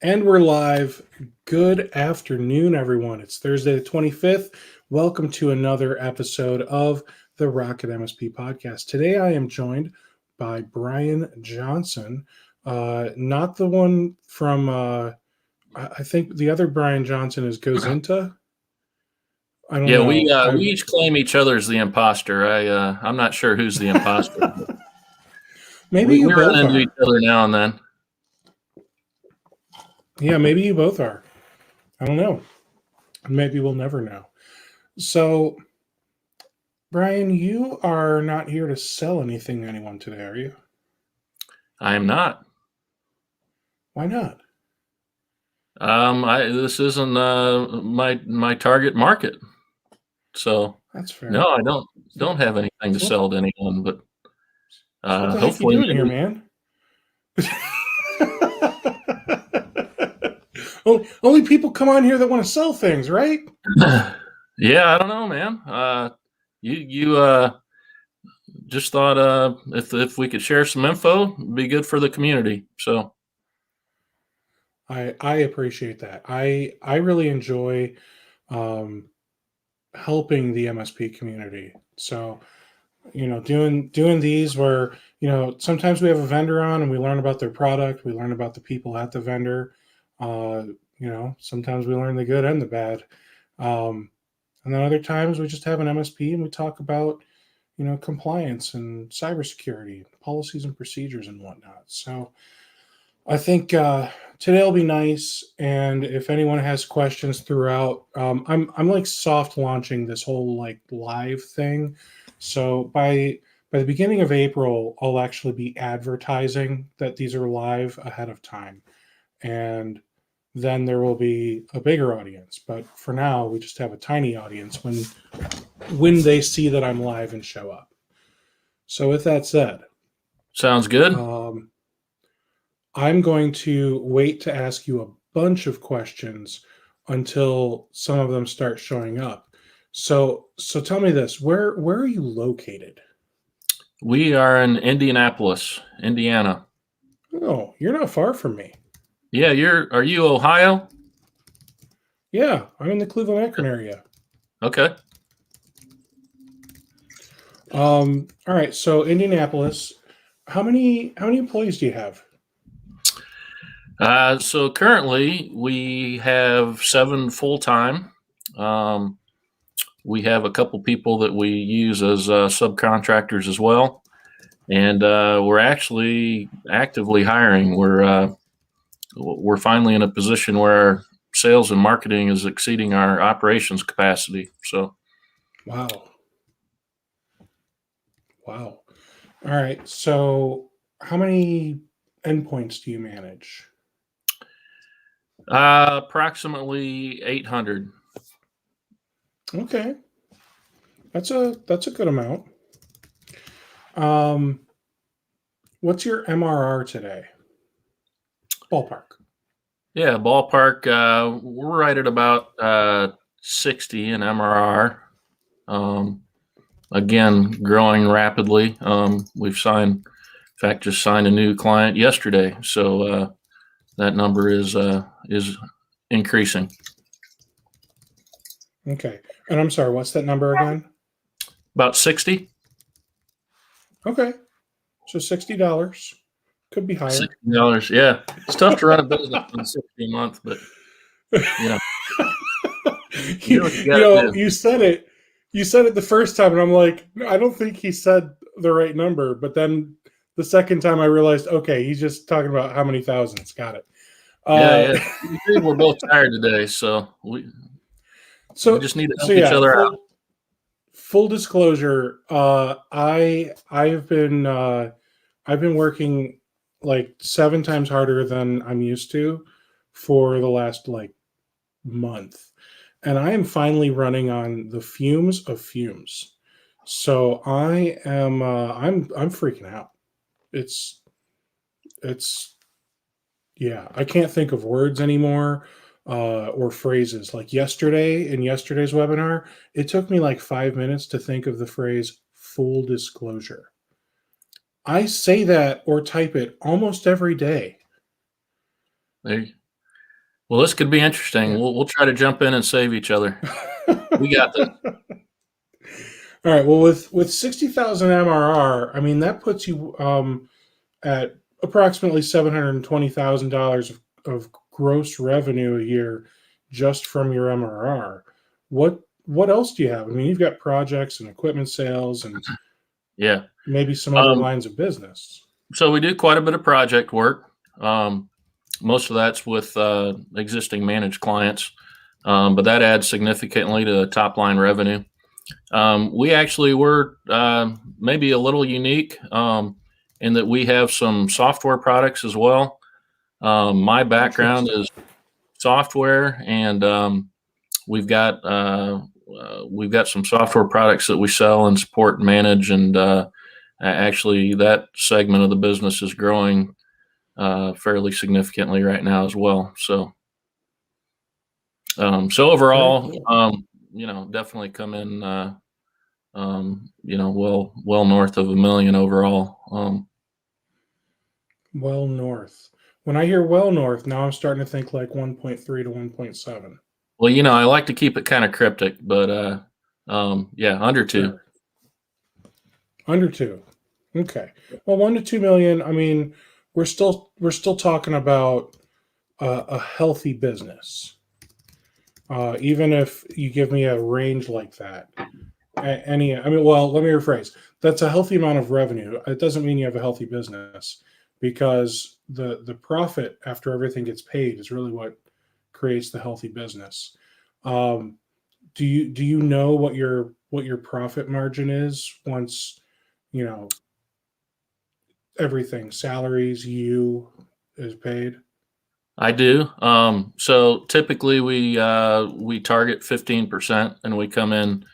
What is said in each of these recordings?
And we're live. Good afternoon, everyone. It's Thursday the 25th. Welcome to another episode of the RocketMSP Podcast. Today I am joined by Brian Johnson, not the one from, I think the other Brian Johnson goes into. I don't know. We each claim each other as the imposter. I'm not sure who's the imposter. Maybe you we both run into are. each other now and then. Yeah, maybe you both are. I don't know. Maybe we'll never know. So, Brian, you are not here to sell anything to anyone today, are you? I am not. Why not? This isn't my target market. So That's fair. No, I don't have anything to sell to anyone. But what the hopefully, heck you doing here, man? Only people come on here that want to sell things, right? Yeah, I don't know, man. You just thought if we could share some info, it'd be good for the community. So I appreciate that. I really enjoy helping the MSP community. So, doing these where, sometimes we have a vendor on and we learn about their product, we learn about the people at the vendor. Sometimes we learn the good and the bad. And then other times we just have an MSP and we talk about, compliance and cybersecurity, policies and procedures and whatnot. So I think today will be nice. And if anyone has questions throughout, I'm like soft launching this whole like live thing. So by the beginning of April, I'll actually be advertising that these are live ahead of time. And then there will be a bigger audience. But for now, we just have a tiny audience when they see that I'm live and show up. So with that said, sounds good. I'm going to wait to ask you a bunch of questions until some of them start showing up. So tell me this, where are you located? We are in Indianapolis, Indiana. Oh, you're not far from me. Yeah, are you Ohio? Yeah, I'm in the Cleveland-Akron area. Okay. All right, so Indianapolis, how many employees do you have? So currently we have 7 full-time. We have a couple people that we use as subcontractors as well. And we're actually actively hiring. We're finally in a position where our sales and marketing is exceeding our operations capacity. So, wow. All right. So, how many endpoints do you manage? Approximately 800. Okay, that's a good amount. What's your MRR today? Ballpark. Yeah, ballpark. We're right at about 60 in MRR. Again, growing rapidly. We've just signed a new client yesterday, so that number is increasing. Okay, and I'm sorry, what's that number again? About 60. Okay, so $60 could be higher. $60, yeah. It's tough to run a business on 60 a month, but you said it. You said it the first time, and I'm like, no, I don't think he said the right number. But then the second time, I realized, okay, he's just talking about how many thousands. Got it. Yeah. We're both tired today, so we just need to help each other out. Full disclosure, I've been working like 7 times harder than I'm used to for the last like month. And I am finally running on the fumes of fumes. So I am I'm freaking out. It's yeah, I can't think of words anymore or phrases. Like in yesterday's webinar, it took me like 5 minutes to think of the phrase full disclosure. I say that or type it almost every day. Well, this could be interesting. Yeah. We'll try to jump in and save each other. We got this. All right. Well, with 60,000 MRR, I mean that puts you at approximately $720,000 of gross revenue a year just from your MRR. What else do you have? I mean, you've got projects and equipment sales and Yeah. maybe some other lines of business. So we do quite a bit of project work. Most of that's with existing managed clients, but that adds significantly to top line revenue. We actually were maybe a little unique in that we have some software products as well. My background is software, and we've got some software products that we sell and support and manage, and actually that segment of the business is growing fairly significantly right now as well. So overall, definitely come in, well north of $1 million overall. Well north. When I hear well north, now I'm starting to think like 1.3 to 1.7. Well, I like to keep it kind of cryptic, but under 2. Sure. Under 2. Okay. Well, 1 to 2 million. I mean, we're still talking about a healthy business. Even if you give me a range like that, let me rephrase. That's a healthy amount of revenue. It doesn't mean you have a healthy business, because the profit after everything gets paid is really what creates the healthy business. Do you know what your profit margin is once everything, salaries, is paid? I do. So typically we target 15%, and we come in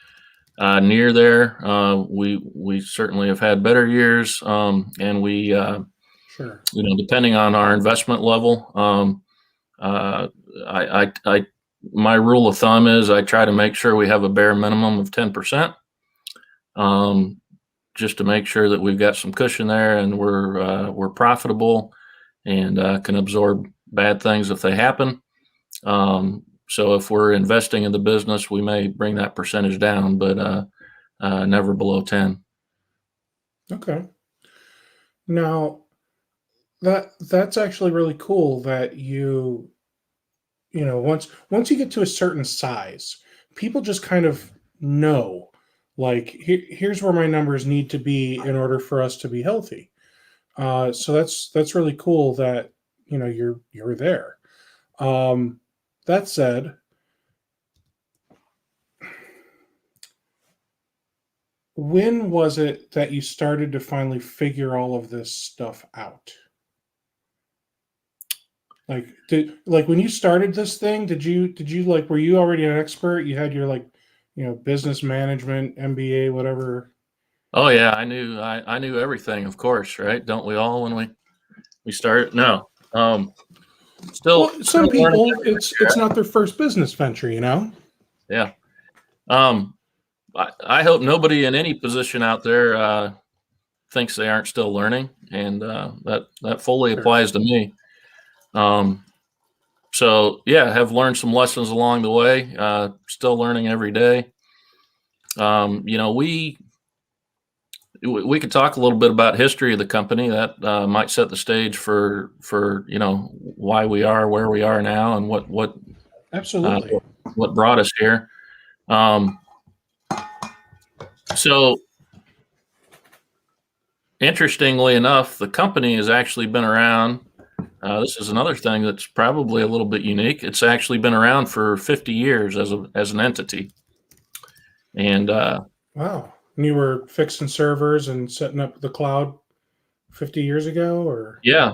near there. We certainly have had better years, and we Sure. depending on our investment level. My rule of thumb is I try to make sure we have a bare minimum of 10%, just to make sure that we've got some cushion there, and we're profitable and can absorb bad things if they happen. So if we're investing in the business, we may bring that percentage down, but never below 10. Okay. Now, that's actually really cool that once you get to a certain size, people just kind of know, like, here's where my numbers need to be in order for us to be healthy. So that's really cool that you're there. That said, when was it that you started to finally figure all of this stuff out? Like when you started this thing, did you were you already an expert? You had your business management, MBA, whatever. Oh yeah, I knew everything, of course, right? Don't we all when we started? No. Still, some people, learning. it's not their first business venture, Yeah. I hope nobody in any position out there thinks they aren't still learning, and that fully applies to me. So yeah, have learned some lessons along the way. Still learning every day. We could talk a little bit about history of the company. That might set the stage for why we are where we are now, and what Absolutely what brought us here. So interestingly enough, the company has actually been around. This is another thing that's probably a little bit unique. It's actually been around for 50 years as an entity. And wow. And you were fixing servers and setting up the cloud 50 years ago, or? Yeah.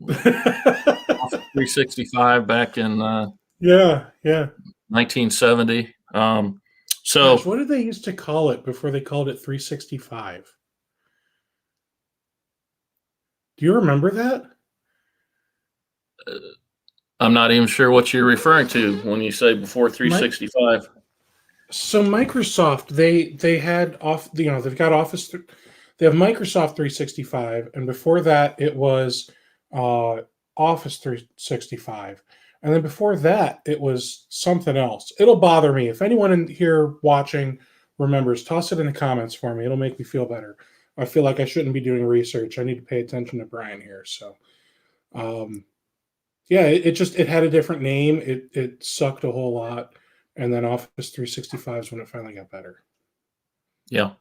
365 back in yeah 1970. Gosh, what did they used to call it before they called it 365? Do you remember that? I'm not even sure what you're referring to when you say before 365. So Microsoft, they had they've got Office. They have Microsoft 365, and before that it was Office 365, And then before that, it was something else. It'll bother me. If anyone in here watching remembers, toss it in the comments for me. It'll make me feel better. I feel like I shouldn't be doing research. I need to pay attention to Brian here. So, um, yeah, it had a different name. It sucked a whole lot. And then Office 365 is when it finally got better. Yeah.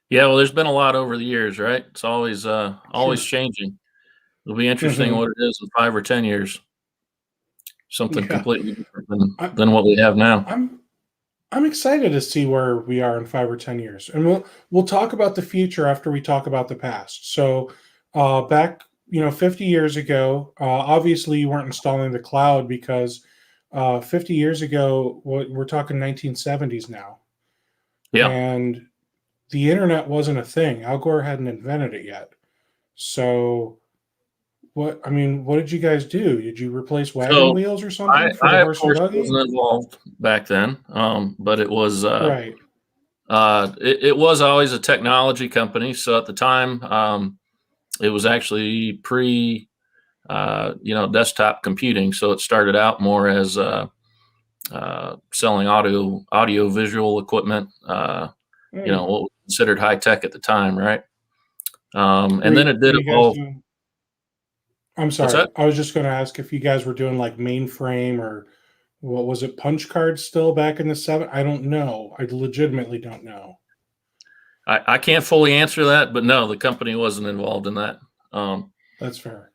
Yeah. Well, there's been a lot over the years, right? It's always Sure. changing. It'll be interesting Hmm. what it is in 5 or 10 years. Something Yeah. completely different than, I, than what we have now. I'm excited to see where we are in 5 or 10 years, and we'll talk about the future after we talk about the past. So, back 50 years ago, obviously you weren't installing the cloud because 50 years ago, we're talking 1970s now, Yeah. and the internet wasn't a thing. Al Gore hadn't invented it yet. So, what did you guys do? Did you replace wagon So wheels or something for the I of horse and course buggy? wasn't involved back then, but Right. it was always a technology company. So at the time, it was actually pre desktop computing. So it started out more as selling audio visual equipment. Mm. What was considered high tech at the time, right? Were And then you, it were did you guys evolve. doing? I'm What's sorry. that? I was just going to ask if you guys were doing like mainframe or what was it, punch cards still back in the seven? I don't know. I legitimately don't know. I can't fully answer that, but no, the company wasn't involved in that. Um, That's fair.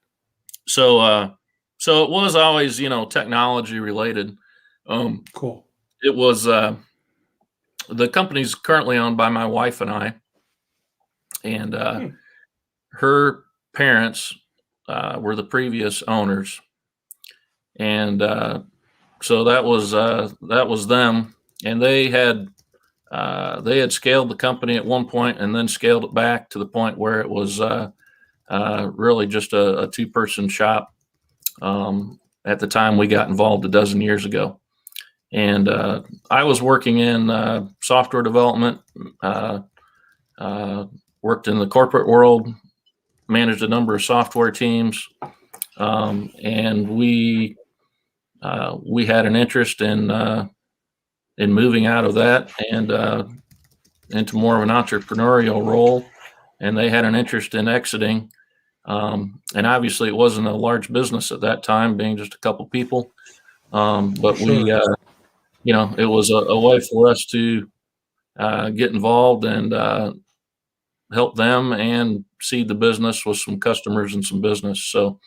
so so it was always technology related. Um, Cool. it was the company's currently owned by my wife and I, and Hmm. her parents were the previous owners, and so that was them, and they had scaled the company at one point, and then scaled it back to the point where it was really just a two-person shop. At the time we got involved a dozen years ago, and I was working in software development. Uh, Worked in the corporate world, managed a number of software teams, and we had an interest in moving out of that and into more of an entrepreneurial role, and they had an interest in exiting. And obviously, it wasn't a large business at that time, being just a couple people. But we, Sure. it was a way for us to get involved and help them and seed the business with some customers and some business. So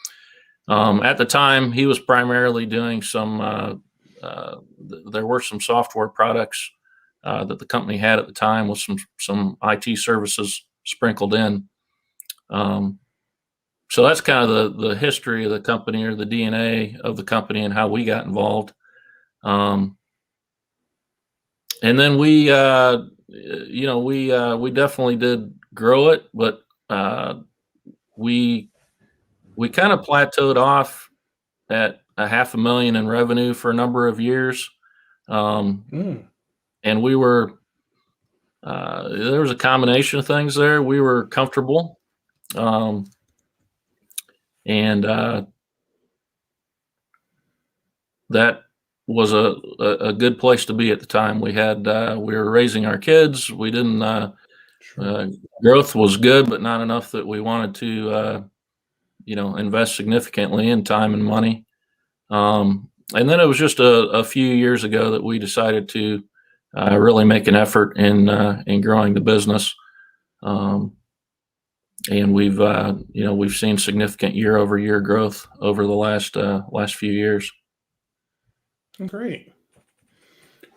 at the time, he was primarily doing some. There were some software products that the company had at the time with some IT services sprinkled in. Um, so that's kind of the history of the company or the DNA of the company and how we got involved. Um, and then we definitely did grow it, but we we kind of plateaued off at a half a million in revenue for a number of years. Um, Mm. and there was a combination of things there. We were comfortable. Um, and that was a good place to be at the time. We were raising our kids. We didn't Sure. uh, growth was good, but not enough that we wanted to invest significantly in time and money. And then it was just a few years ago that we decided to really make an effort in growing the business. Um, and we've seen significant year over year growth over the last few years. Great.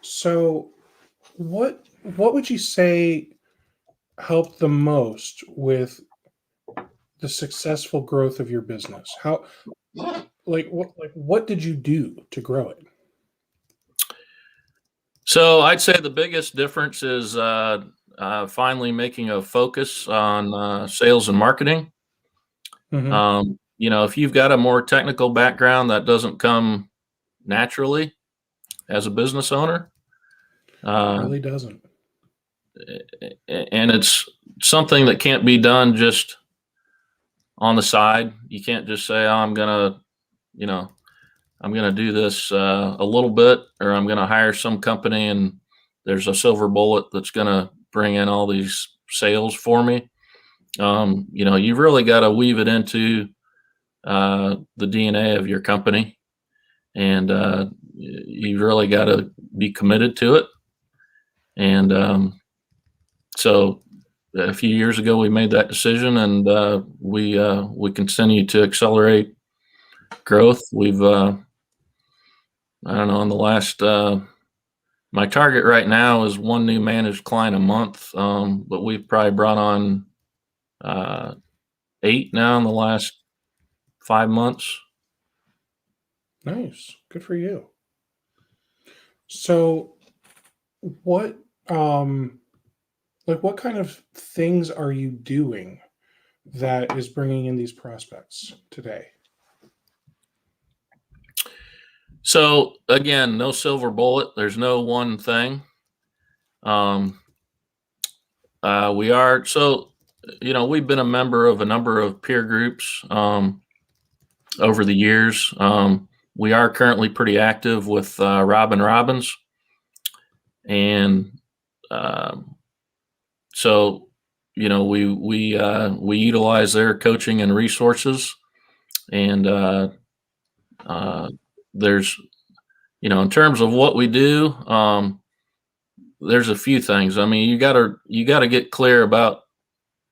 So, what would you say helped the most with the successful growth of your business? How what did you do to grow it? So I'd say the biggest difference is finally making a focus on sales and marketing. Hmm. If you've got a more technical background, that doesn't come naturally as a business owner, uh, Really doesn't. and it's something that can't be done just on the side. You can't just say, "Oh, I'm gonna," you know, I'm going to do this a little bit, or I'm going to hire some company and there's a silver bullet that's going to bring in all these sales for me. You've really got to weave it into the DNA of your company, and you've really got to be committed to it. And so a few years ago, we made that decision, and we continue to accelerate growth. We've I don't know, in the last my target right now is one new managed client a month, but we've probably brought on 8 now in the last 5 months. Nice. Good for you. So what what kind of things are you doing that is bringing in these prospects today? So again, no silver bullet. There's no one thing. We are so we've been a member of a number of peer groups over the years. We are currently pretty active with Robin Robbins, and so we utilize their coaching and resources, and there's in terms of what we do, there's a few things. I mean, you gotta get clear about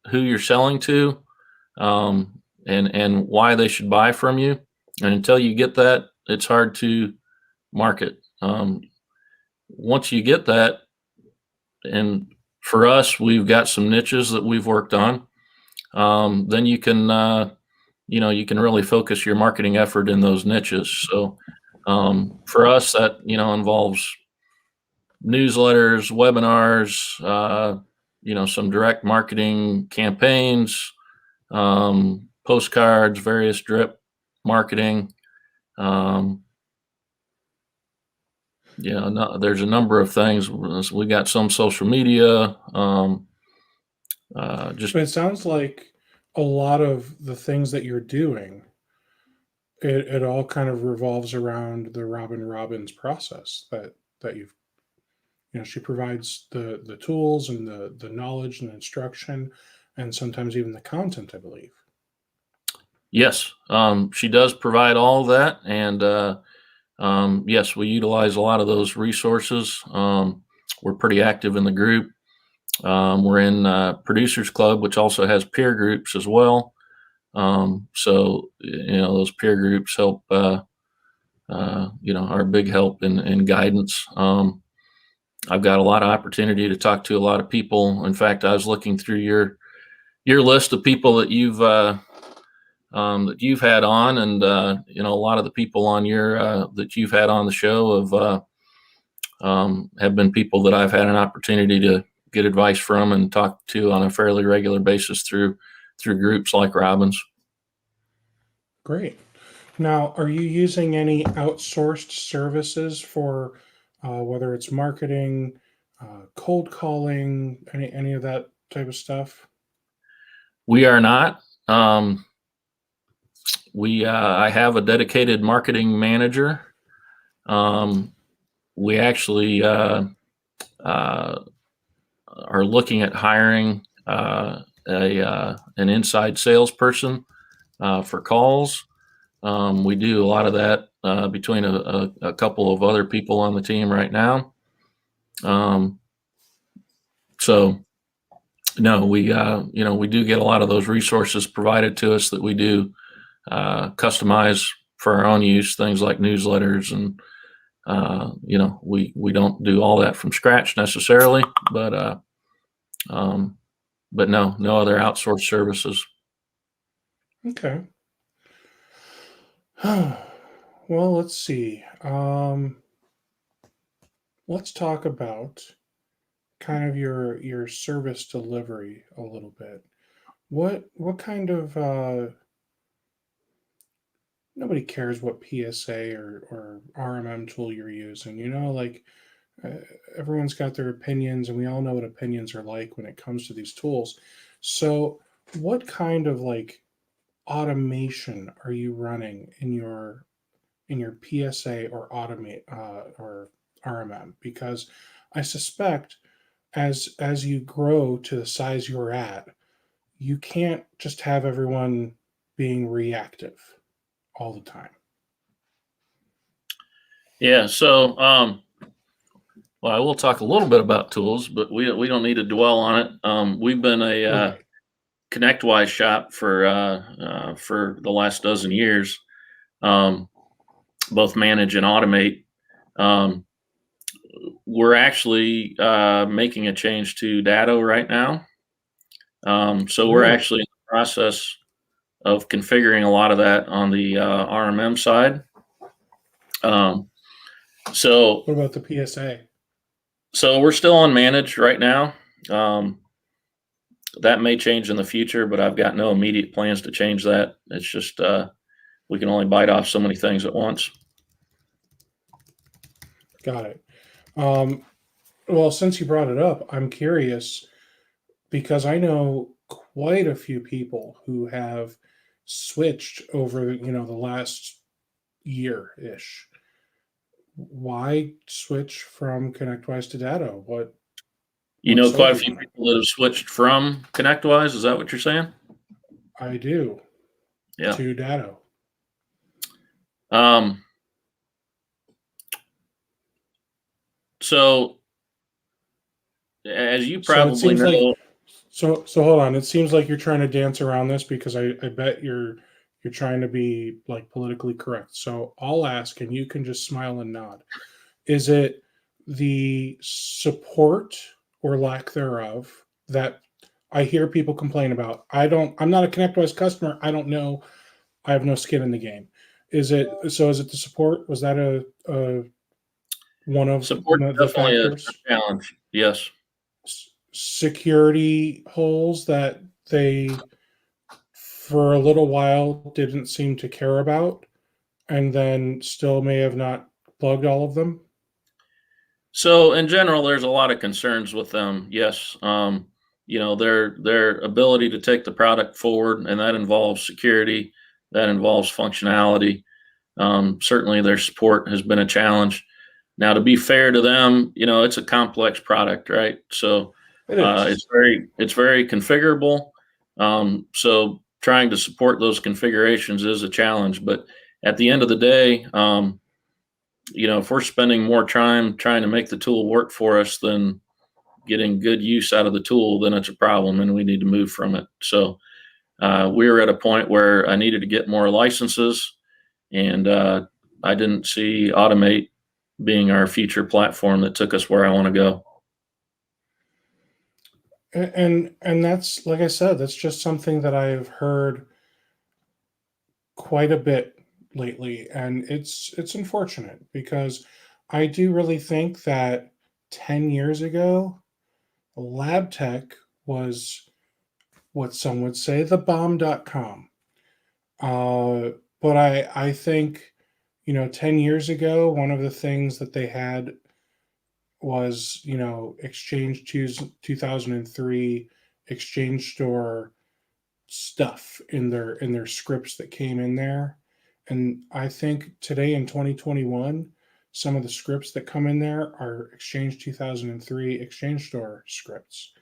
who you're selling to, and why they should buy from you. And until you get that, it's hard to market. Once you get that, and for us, we've got some niches that we've worked on. Then you can you can really focus your marketing effort in those niches. So for us, that involves newsletters, webinars, some direct marketing campaigns, postcards, various drip marketing. There's a number of things. We got some social media. Just So it sounds like a lot of the things that you're doing, it all kind of revolves around the Robin Robbins process that you've she provides the tools and the knowledge and instruction and sometimes even the content, I believe. yes, she does provide all that, and yes, we utilize a lot of those resources. We're pretty active in the group. We're in Producers Club, which also has peer groups as well. So those peer groups help. Are a big help in guidance. I've got a lot of opportunity to talk to a lot of people. In fact, I was looking through your list of people that you've had on, and a lot of the people on your that you've had on the show have been people that I've had an opportunity to get advice from and talk to on a fairly regular basis through groups like Robbins. Great. Now, are you using any outsourced services for whether it's marketing, cold calling, any of that type of stuff? We are not. I have a dedicated marketing manager. We actually are looking at hiring an inside salesperson for calls. We do a lot of that between a couple of other people on the team right now. So no, we do get a lot of those resources provided to us that we do customize for our own use, things like newsletters, and we don't do all that from scratch necessarily, but no other outsourced services. Okay. Well, let's see. Let's talk about kind of your service delivery a little bit. What kind of nobody cares what PSA or RMM tool you're using. Uh, everyone's got their opinions, and we all know what opinions are like when it comes to these tools. So, what kind of automation are you running in your PSA or automate or RMM, because I suspect as you grow to the size you're at, you can't just have everyone being reactive all the time. Yeah. So, well, I will talk a little bit about tools, but we don't need to dwell on it. We've been a Right. ConnectWise shop for the last dozen years, both manage and automate. Um, we're actually making a change to Datto right now. So we're Really? actually in the process of configuring a lot of that on the RMM side. Um, so What about the PSA? so we're still on managed right now. Um, that may change in the future, but I've got no immediate plans to change that. It's just we can only bite off so many things at once. Got it. Um, well, since you brought it up, I'm curious because I know quite a few people who have switched over, the last year ish. Why switch from ConnectWise to Datto? You What know, quite a sold you few on it? people that have switched from ConnectWise. Is that what you're saying? I do, Yeah. to Datto. Um, so as you So it probably seems like know, so hold on. It seems like you're trying to dance around this because I bet you're trying to be like politically correct. So I'll ask and you can just smile and nod. Is it the support or lack thereof that I hear people complain about? I'm not a ConnectWise customer. I don't know. I have no skin in the game. Is it the support? Was that a one of support the definitely a factors? challenge. Yes. Security holes that they for a little while didn't seem to care about and then still may have not plugged all of them. So in general, there's a lot of concerns with them. Yes. Their ability to take the product forward, and that involves security, that involves functionality. Certainly, their support has been a challenge. Now, to be fair to them, it's a complex product, right? So It is. it's very configurable. So trying to support those configurations is a challenge. But at the end of the day, if we're spending more time trying to make the tool work for us than getting good use out of the tool, then it's a problem, and we need to move from it. So we were at a point where I needed to get more licenses, and I didn't see Automate being our future platform that took us where I want to go. And that's, like I said, that's just something that I've heard quite a bit lately, and it's unfortunate because I do really think that 10 years ago lab tech was what some would say the bomb.com. But I think 10 years ago one of the things that they had was Exchange 2003 Exchange Store stuff in their scripts that came in there. And I think today in 2021, some of the scripts that come in there are Exchange 2003 Exchange Store scripts.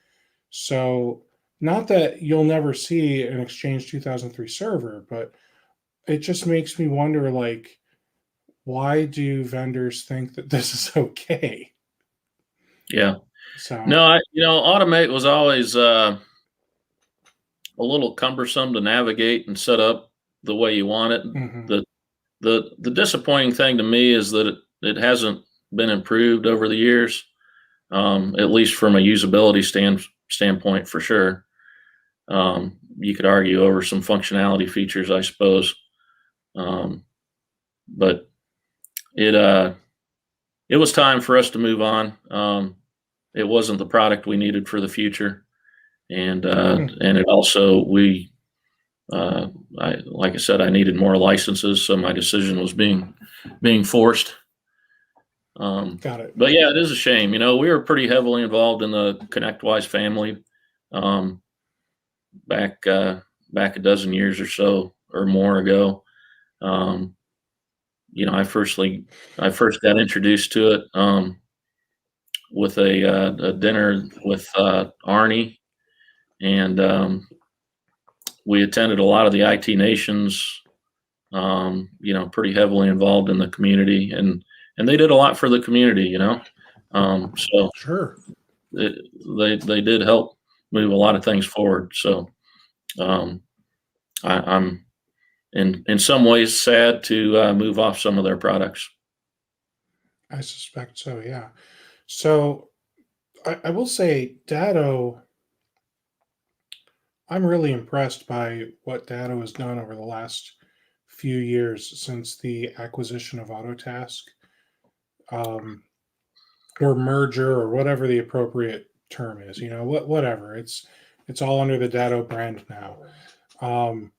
So, not that you'll never see an Exchange 2003 server, but it just makes me wonder, like, why do vendors think that this is okay? Yeah. So, No, Automate was always a little cumbersome to navigate and set up the way you want it. mhm. The disappointing thing to me is that it hasn't been improved over the years, at least from a usability standpoint for sure. You could argue over some functionality features, I suppose, but it it was time for us to move on. It wasn't the product we needed for the future, and Hmm. and it also like I said, I needed more licenses, so my decision was being forced. Got it. But yeah, it is a shame. We were pretty heavily involved in the ConnectWise family um, back a dozen years or so or more ago. Um, I first got introduced to it with a dinner with Arnie, and we attended a lot of the IT nations. Pretty heavily involved in the community, and they did a lot for the community. So Sure. they did help move a lot of things forward. So um, I'm in some ways sad to move off some of their products. I suspect so, yeah. So I will say Datto, I'm really impressed by what Datto has done over the last few years since the acquisition of Autotask, um, or merger, or whatever the appropriate term is. Whatever. It's all under the Datto brand now. Um,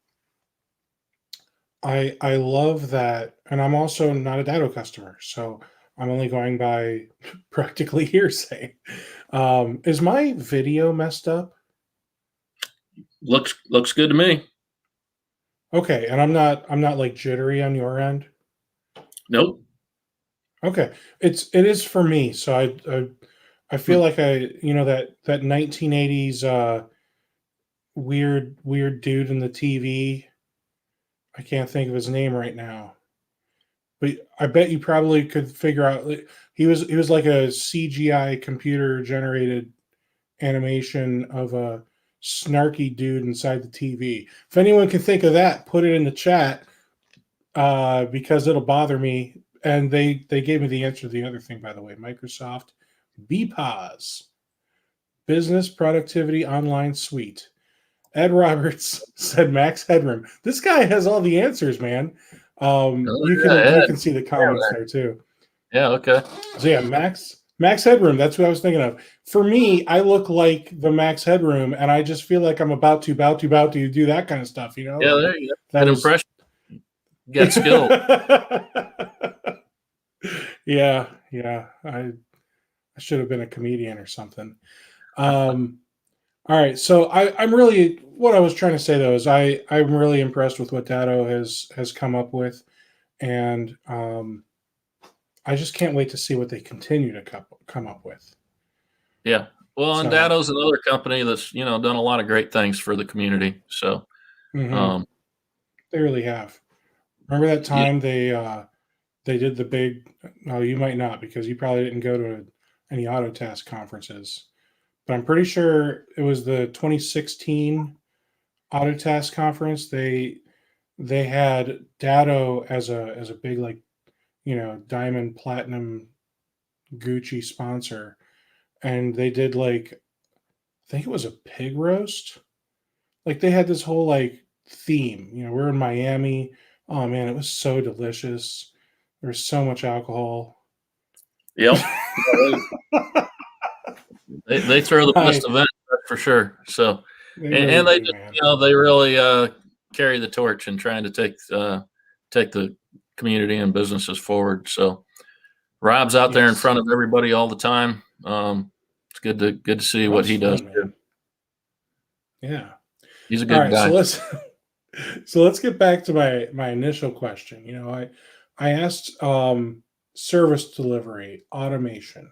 I love that, and I'm also not a Datto customer, so I'm only going by practically hearsay. Is my video messed up? Looks good to me. Okay, and I'm not like jittery on your end. Nope. Okay, it is for me. So I feel like that 1980s weird dude in the TV. I can't think of his name right now, but I bet you probably could figure out. He was like a CGI computer generated animation of a snarky dude inside the TV. If anyone can think of that, put it in the chat, because it'll bother me. And they gave me the answer to the other thing, by the way. Microsoft BPOS, Business Productivity Online Suite. Ed Roberts said Max Headroom. This guy has all the answers, man. You can see the comments there too. Yeah. Okay. So yeah, Max Headroom. That's what I was thinking of. For me, I look like the Max Headroom, and I just feel like I'm about to do that kind of stuff. Yeah. There you go. That Good was, impression. You got skill. yeah. I should have been a comedian or something. All right. So I'm really, what I was trying to say though is I'm really impressed with what Datto has come up with, and I just can't wait to see what they continue to come up with. Yeah. Well, and So, Datto's another company that's done a lot of great things for the community. So mhm, they really have. Remember that yeah, time they did the big? No, you might not, because you probably didn't go to any Autotask conferences. But I'm pretty sure it was the 2016 Autotask conference. They had Datto as a big, like, diamond, platinum, Gucci sponsor, and they did, like, I think it was a pig roast. Like, they had this whole, like, theme. We're in Miami. Oh man, it was so delicious. There was so much alcohol. yep. They throw the best I, event, that's for sure. So they and really they do, just man. they really carry the torch in trying to take the community and businesses forward. So Rob's out there in Yes. front of everybody all the time. It's good to see what Rob's he does fun, too. man. Yeah. He's a All good right. So guy. let's get back to my initial question. I asked, service delivery automation.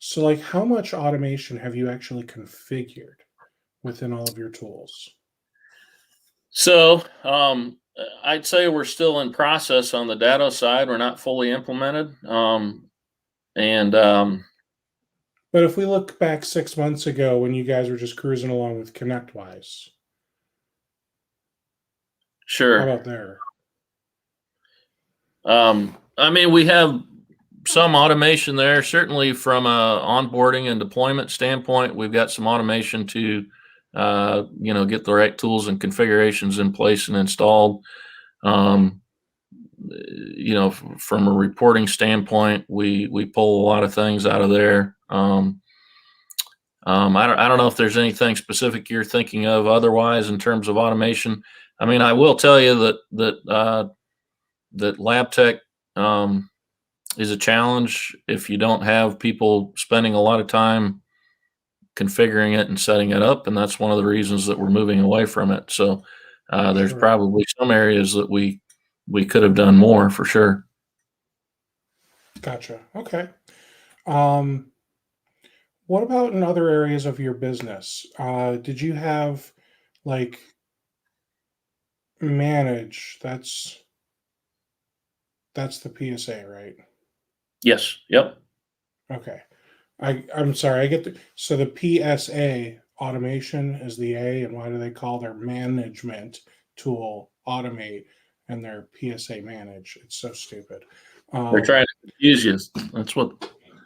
So, like, how much automation have you actually configured within all of your tools? So I'd say we're still in process on the data side. We're not fully implemented. And But if we look back 6 months ago when you guys were just cruising along with ConnectWise, how Sure. about there? I mean, we have some automation there. Certainly, from a onboarding and deployment standpoint, we've got some automation to, get the right tools and configurations in place and installed. Um, from a reporting standpoint, we pull a lot of things out of there. I don't know if there's anything specific you're thinking of otherwise in terms of automation. I mean, I will tell you that lab tech is a challenge if you don't have people spending a lot of time configuring it and setting it up, and that's one of the reasons that we're moving away from it. So there's Sure. probably some areas that we could have done more for sure. Gotcha. Okay. Um, what about in other areas of your business? Did you have like manage? That's the PSA, right? Yes. Yep. Okay. I'm sorry. I get so the PSA automation is the A, and why do they call their management tool automate and their PSA manage? It's so stupid. They're Um, trying to confuse you. That's what.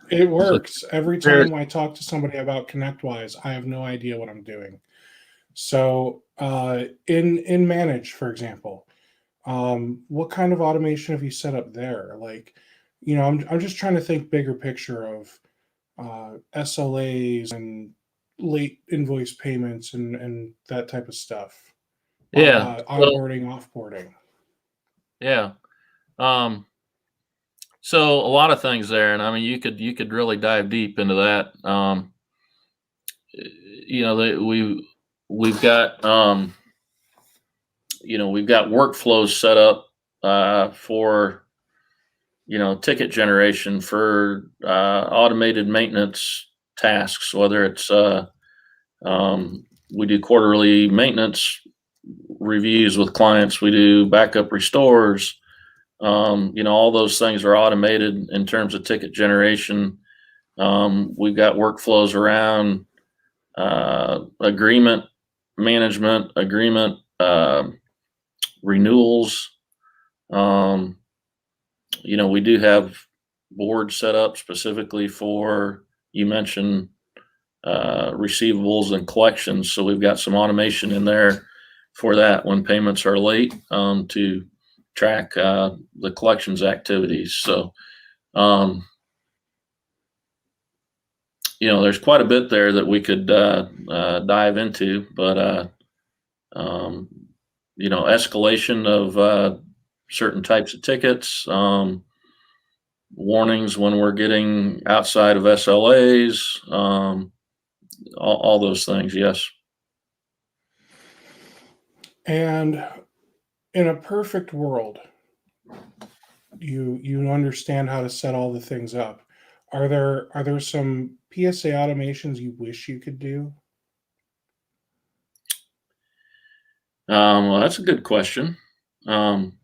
it So works every time I talk to somebody about ConnectWise. I have no idea what I'm doing. So in manage, for example, what kind of automation have you set up there? Like, I'm just trying to think bigger picture of SLAs and late invoice payments and that type of stuff. yeah. So Onboarding, offboarding. yeah. Um, so a lot of things there, and I mean, you could really dive deep into that. We've got we've got workflows set up for ticket generation for automated maintenance tasks, whether it's we do quarterly maintenance reviews with clients, we do backup restores. All those things are automated in terms of ticket generation. We've got workflows around agreement management, agreement renewals. Um, we do have boards set up specifically for, you mentioned, receivables and collections. So we've got some automation in there for that when payments are late, to track the collections activities. So, there's quite a bit there that we could dive into, but um, escalation of certain types of tickets, warnings when we're getting outside of SLAs, all those things. Yes. And in a perfect world, you understand how to set all the things up. Are there some PSA automations you wish you could do? Well, that's a good question. Um,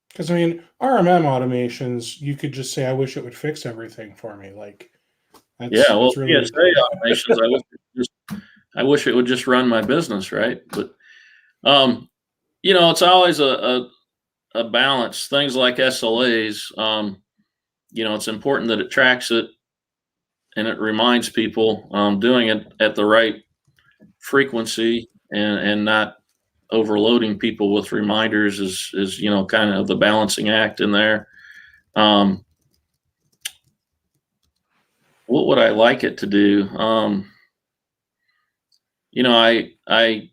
Because I mean, RMM automations, you could just say, "I wish it would fix everything for me." Like yeah, well, that's really PSA automations, I wish it would just run my business, right? But um, it's always a balance. Things like SLAs, it's important that it tracks it and it reminds people, doing it at the right frequency, and not overloading people with reminders is kind of the balancing act in there. Um, what would I like it to do? I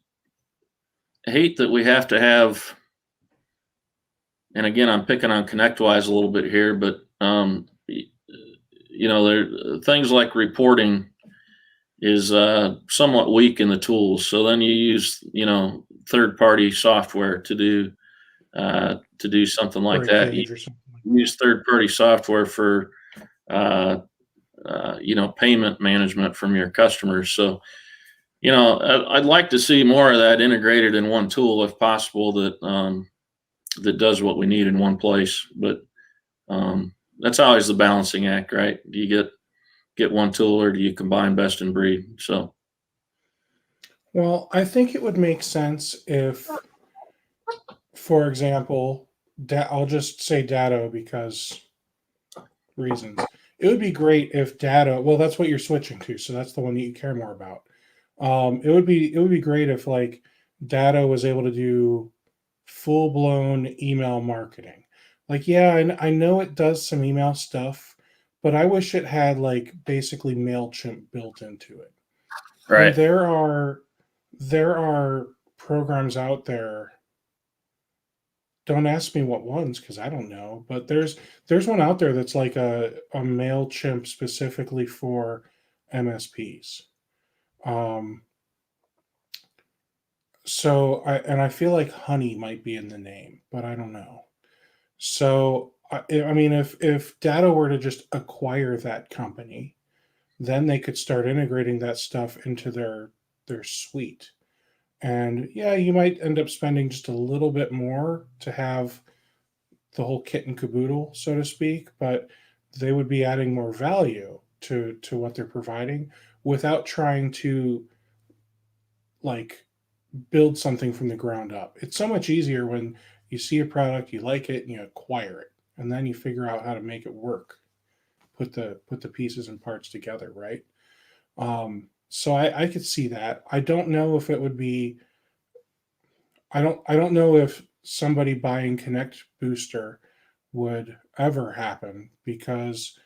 hate that we have to have, and again, I'm picking on ConnectWise a little bit here, but there things like reporting is somewhat weak in the tools. So then you use third-party software to do something like or a that. You gauge or something like that. use third-party software for uh, payment management from your customers. So I'd like to see more of that integrated in one tool if possible, that does what we need in one place. But that's always the balancing act, right? Do you get one tool, or do you combine best in breed? So Well, I think it would make sense if, for example, I'll just say Datto because reasons. It would be great if Datto. Well, that's what you're switching to, so that's the one that you care more about. It would be great if like Datto was able to do full blown email marketing. Like, yeah, I know it does some email stuff, but I wish it had like basically Mailchimp built into it. And right. there are programs out there. Don't ask me what ones because I don't know. But there's one out there that's like a Mailchimp specifically for MSPs. Um, so I feel like Honey might be in the name, but I don't know. So I mean, if Datto were to just acquire that company, then they could start integrating that stuff into their suite. And yeah, you might end up spending just a little bit more to have the whole kit and caboodle, so to speak, but they would be adding more value to what they're providing without trying to like build something from the ground up. It's so much easier when you see a product, you like it, and you acquire it, and then you figure out how to make it work. Put the pieces and parts together, right? So I could see that. I don't know if it would be. I don't know if somebody buying Connect Booster would ever happen because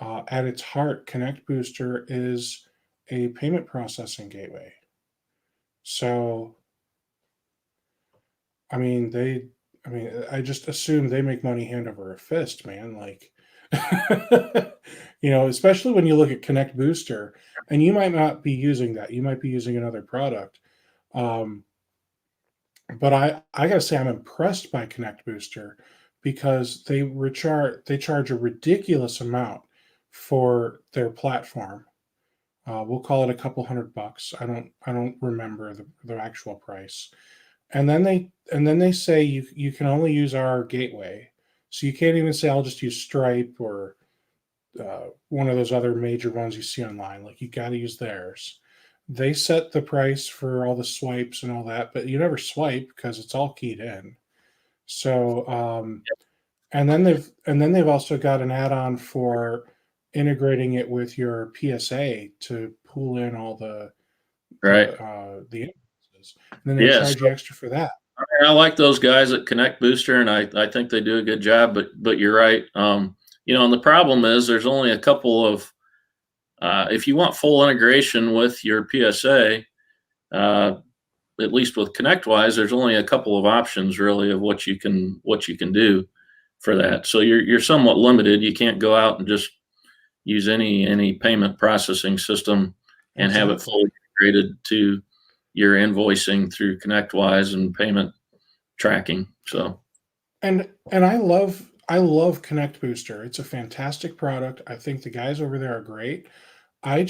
at its heart, Connect Booster is a payment processing gateway. So I mean, I just assume they make money hand over a fist, man. Like, especially when you look at Connect Booster, and you might not be using that. You might be using another product. Um, but I gotta say, I'm impressed by Connect Booster because they charge a ridiculous amount for their platform. We'll call it a couple $100. I don't remember the actual price. And then they say you can only use our gateway. So you can't even say I'll just use Stripe or one of those other major ones you see online. Like you got to use theirs. They set the price for all the swipes and all that, but you never swipe because it's all keyed in. So and then they've also got an add-on for integrating it with your PSA to pull in all Right. the invoices. And then they Yes. charge you extra for that. I like those guys at Connect Booster, and I think they do a good job. But you're right. And the problem is there's only a couple of if you want full integration with your PSA, at least with ConnectWise, there's only a couple of options really of what you can do for that. So you're somewhat limited. You can't go out and just use any payment processing system and have it Exactly. fully integrated to your invoicing through ConnectWise and payment tracking. So And I love Connect Booster. It's a fantastic product. I think the guys over there are great. I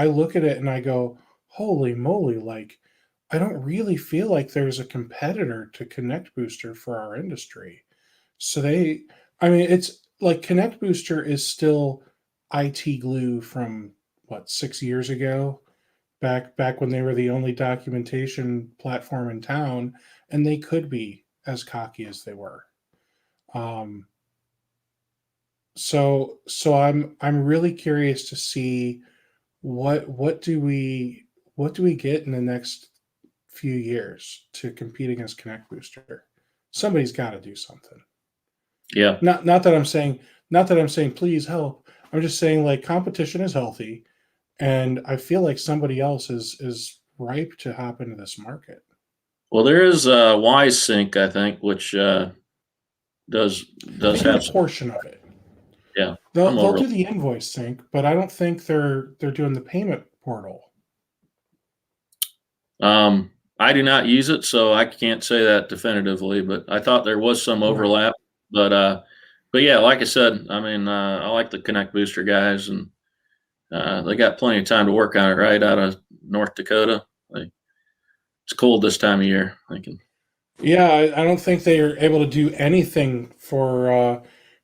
look at it and I go, holy moly, like I don't really feel like there's a competitor to Connect Booster for our industry. So I mean, it's like Connect Booster is still IT glue from what, 6 years ago, back when they were the only documentation platform in town, and they could be as cocky as they were. Um, so I'm really curious to see what what do we what do we get in the next few years to compete against Connect Booster. Somebody's got to do something. yeah. Not that I'm saying please help. I'm just saying like competition is healthy, and I feel like somebody else is ripe to hop into this market. Well, there is WiseSync, I think, which does They does do a have some. portion of it. Yeah, They'll I'm they'll over. do the invoice sync, but I don't think they're doing the payment portal. I do not use it, so I can't say that definitively. But I thought there was some Right. overlap. But yeah, like I said, I mean, I like the Connect Booster guys, and they got plenty of time to work on it. Right out of North Dakota, like, it's cold this time of year. I can. Yeah, I don't think they are able to do anything for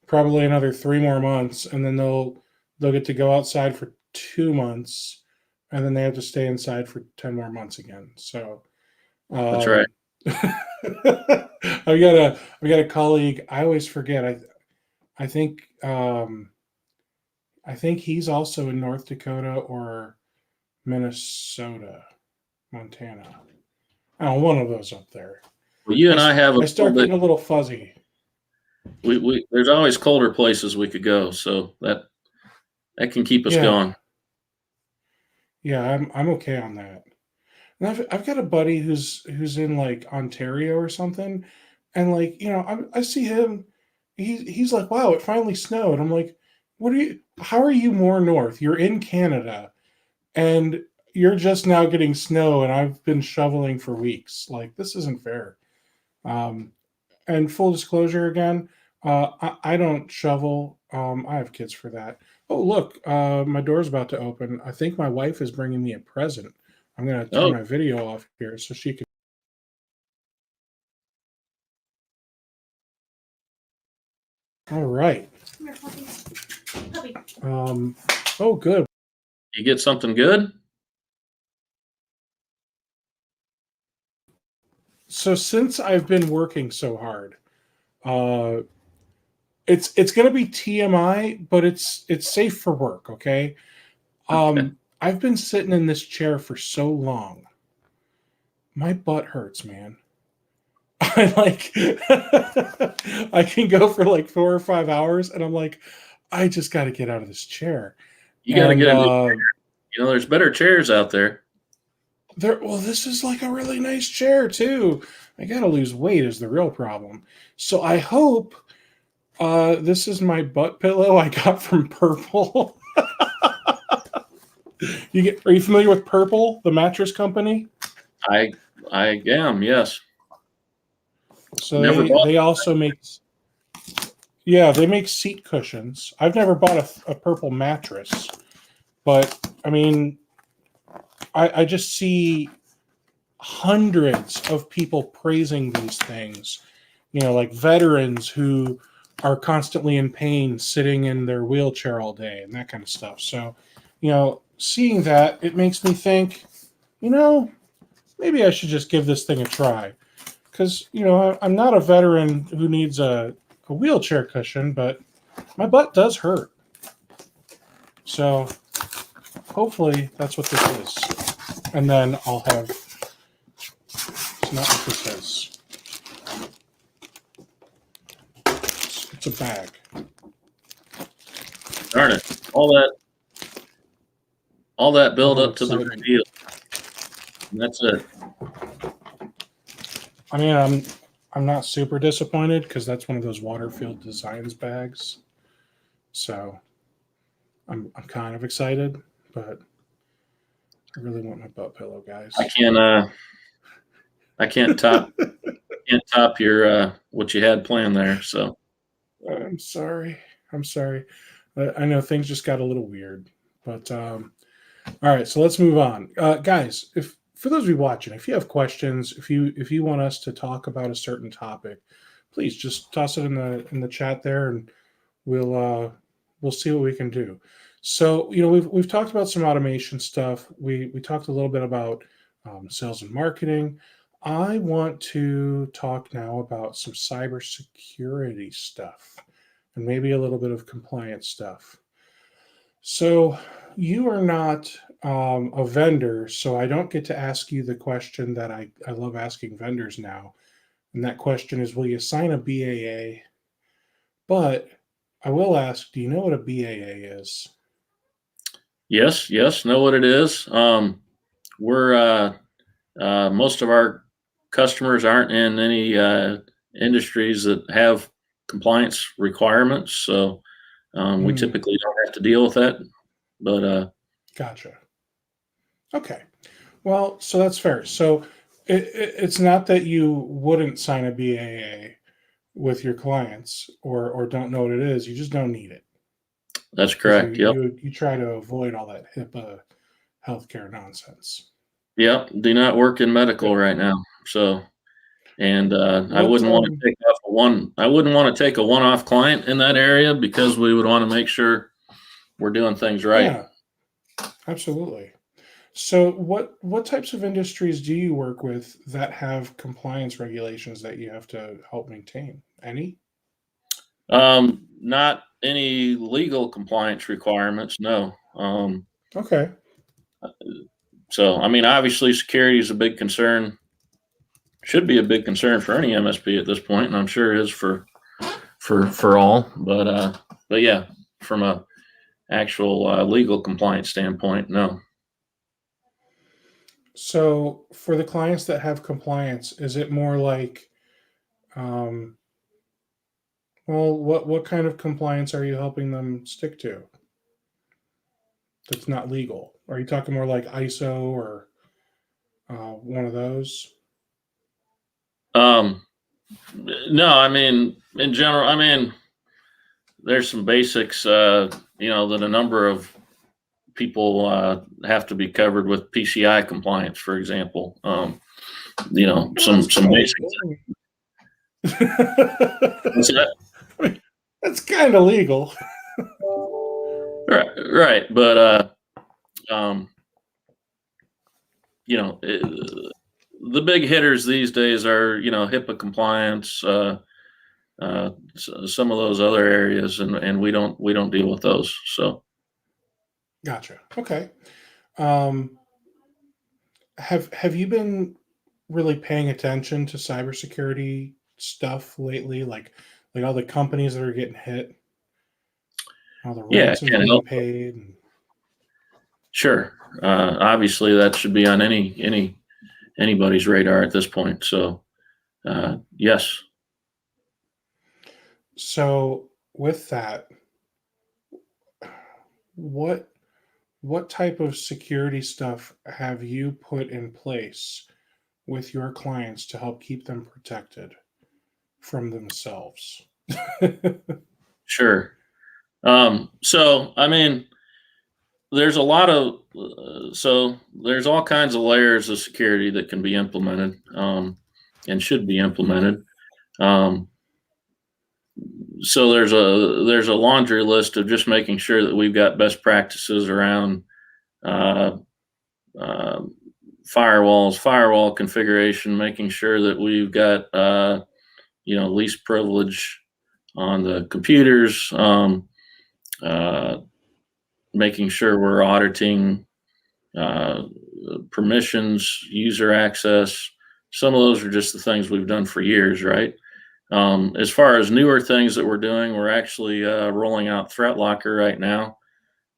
probably another 3 more months, and then they'll get to go outside for 2 months, and then they have to stay inside for 10 more months again. So That's right. I've got a colleague. I always forget. I think I think he's also in North Dakota or Minnesota, Montana. Oh, one of those up there. Well, you I, and I have a I little start bit. getting a little fuzzy. We there's always colder places we could go, so that can keep us Yeah, going. yeah, I'm okay on that. And I've got a buddy who's in like Ontario or something, and like I see him. He's like, wow, it finally snowed. I'm like, what are you? How are you more north? You're in Canada, and you're just now getting snow, and I've been shoveling for weeks. Like this isn't fair. Um, and full disclosure again, I don't shovel. I have kids for that. Oh, look, my door's about to open. I think my wife is bringing me a present. I'm going to turn Oh, my video off here so she can. All right. Come here, puppy. Puppy. Oh, good. you get something good? So since I've been working so hard, uh, it's going to be TMI, but it's safe for work. Okay. Okay. I've been sitting in this chair for so long. My butt hurts, man. I like I can go for like 4 or 5 hours and I'm like, I just gotta get out of this chair. You got to And get a new, there's better chairs out there. this is like a really nice chair too. I gotta lose weight is the real problem. So I hope this is my butt pillow I got from Purple. Are you familiar with Purple, the mattress company? I am, yes. So Never they bought. they also make yeah, they make seat cushions. I've never bought a Purple mattress, but I mean, I just see hundreds of people praising these things, like veterans who are constantly in pain sitting in their wheelchair all day and that kind of stuff. So, seeing that, it makes me think, maybe I should just give this thing a try. Because, I'm not a veteran who needs a wheelchair cushion, but my butt does hurt. So, hopefully, that's what this is. And then I'll have. It's not what this is. It's a bag. Darn it. All that build up to the Exciting. reveal. And that's it. I mean, I'm not super disappointed because that's one of those Waterfield Designs bags. So I'm kind of excited, but I really want my butt pillow, guys. I can't top your what you had planned there. So I'm sorry. I'm sorry. I know things just got a little weird, but all right. So let's move on, guys. If for those of you watching, if you have questions, if you want us to talk about a certain topic, please just toss it in the chat there, and we'll see what we can do. So we've talked about some automation stuff. We talked a little bit about sales and marketing. I want to talk now about some cybersecurity stuff and maybe a little bit of compliance stuff. So you are not a vendor, so I don't get to ask you the question that I love asking vendors now. And that question is, will you sign a BAA? But I will ask, do you know what a BAA is? yes, know what it is. We're most of our customers aren't in any industries that have compliance requirements, so we typically don't have to deal with that. But Gotcha. Okay. Well, so that's fair. So it's not that you wouldn't sign a BAA with your clients or don't know what it is. You just don't need it that's because correct. Yep. you try to avoid all that HIPAA healthcare nonsense. Yep. Do not work in medical right now. So, and I What wouldn't want to take off I wouldn't want to take a one-off client in that area because we would want to make sure we're doing things right. Yeah, absolutely. So what types of industries do you work with that have compliance regulations that you have to help maintain? Any? Not any legal compliance requirements. No. Okay. So, I mean, obviously security is a big concern, should be a big concern for any MSP at this point, and I'm sure it is for all. But yeah, from a actual legal compliance standpoint, no. So for the clients that have compliance, is it more like, um, well, what kind of compliance are you helping them stick to that's not legal? Are you talking more like ISO or one of those? Um, No, I mean, in general, I mean, there's some basics, you know, that a number of people have to be covered with PCI compliance, for example. You know, Well, some basic. What's that? that's kind of legal. Right. But, you know, the big hitters these days are, you know, HIPAA compliance, some of those other areas, and we don't deal with those. So, Gotcha. Okay. Um, have you been really paying attention to cybersecurity stuff lately? Like all the companies that are getting hit, all the yeah, ransoms can't being help. paid. And, Sure. Obviously, that should be on anybody's radar at this point. So, yes. so with that, what what type of security stuff have you put in place with your clients to help keep them protected from themselves? Sure. So, I mean, there's a lot of so there's all kinds of layers of security that can be implemented, and should be implemented. Um, so there's a laundry list of just making sure that we've got best practices around uh, uh, firewalls, firewall configuration, making sure that we've got you know, least privilege on the computers, uh, making sure we're auditing uh, permissions, user access. Some of those are just the things we've done for years, right? As far as newer things that we're doing, we're actually rolling out Threat Locker right now.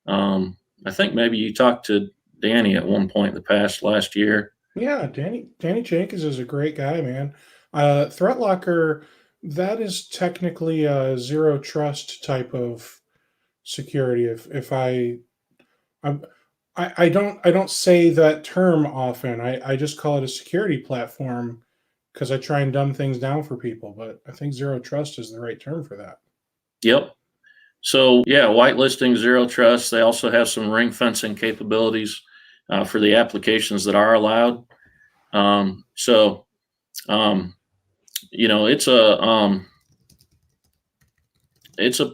I think maybe you talked to Danny at one point in the past last year. Yeah, Danny Jenkins is a great guy, man. Threat Locker, that is technically a zero trust type of security. If I'm, I don't say that term often. I just call it a security platform because I try and dumb things down for people. But I think zero trust is the right term for that. Yep. So yeah, whitelisting, zero trust. They also have some ring fencing capabilities for the applications that are allowed. So um, you know, it's a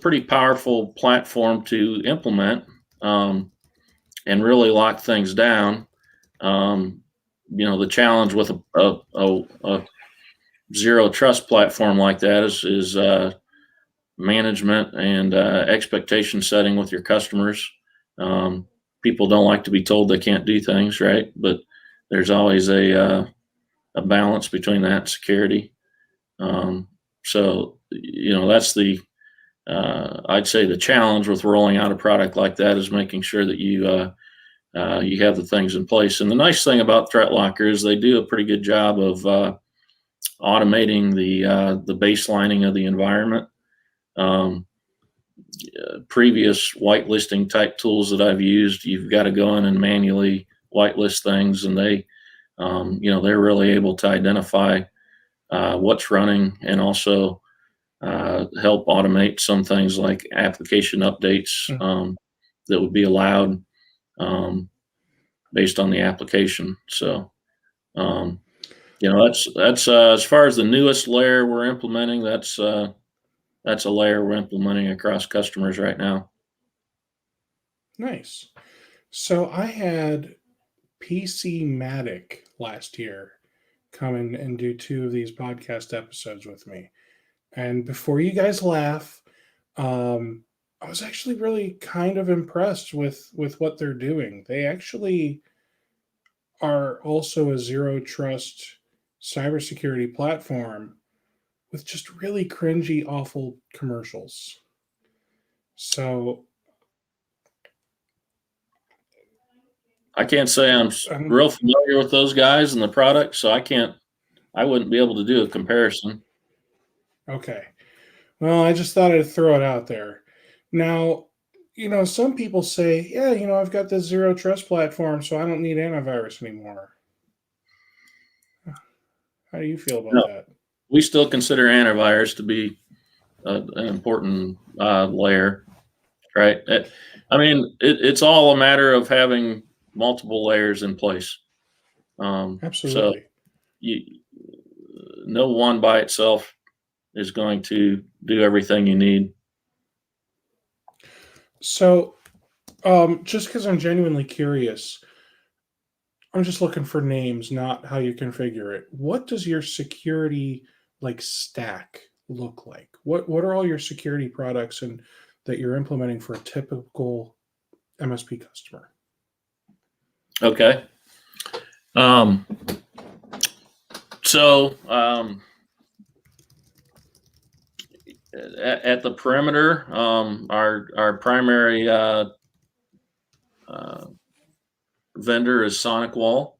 pretty powerful platform to implement, and really lock things down. Um, you know, the challenge with a zero trust platform like that is management and expectation setting with your customers. Um, People don't like to be told they can't do things, right? But there's always a balance between that and security. So you know, that's the I'd say the challenge with rolling out a product like that is making sure that you have the things in place. And the nice thing about Threat Locker is they do a pretty good job of automating the baselining of the environment. Um, Previous whitelisting type tools that I've used, you've got to go in and manually whitelist things, and you know, they're really able to identify what's running, and also help automate some things like application updates Mm. that would be allowed um, based on the application. So, um, you know, that's as far as the newest layer we're implementing. That's a layer we're implementing across customers right now. Nice. So I had PC Matic last year come in and do two of these podcast episodes with me. And before you guys laugh, I was actually really kind of impressed with what they're doing. They actually are also a zero trust cybersecurity platform with just really cringy, awful commercials. So I can't say I'm um, real familiar with those guys and the product, so I wouldn't be able to do a comparison. okay. Well, I just thought I'd throw it out there. Now, some people say, yeah, I've got this zero trust platform, so I don't need antivirus anymore. How do you feel about No, that? we still consider antivirus to be an important layer, right? It's all a matter of having multiple layers in place. So Absolutely. no one by itself is going to do everything you need. So, just because I'm genuinely curious, I'm just looking for names, not how you configure it. What does your security stack look like? What are all your security products and that you're implementing for a typical MSP customer? Okay. At the perimeter, our primary vendor is SonicWall.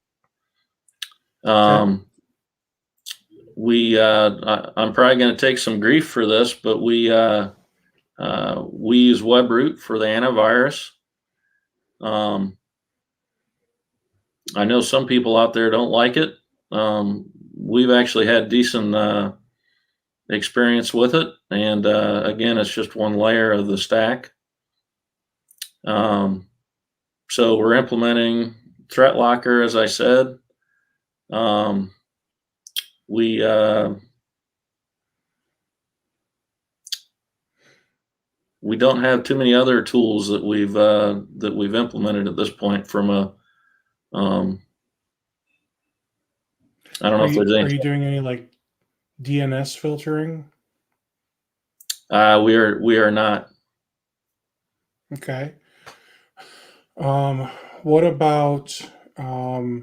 I'm probably going to take some grief for this, but we use WebRoot for the antivirus. I know some people out there don't like it. We've actually had decent experience with it, and again, it's just one layer of the stack. So we're implementing Threat Locker, as I said. We don't have too many other tools that we've implemented at this point. From a I don't know if there's anything. Are you doing any DNS filtering? We are not. Okay. What about I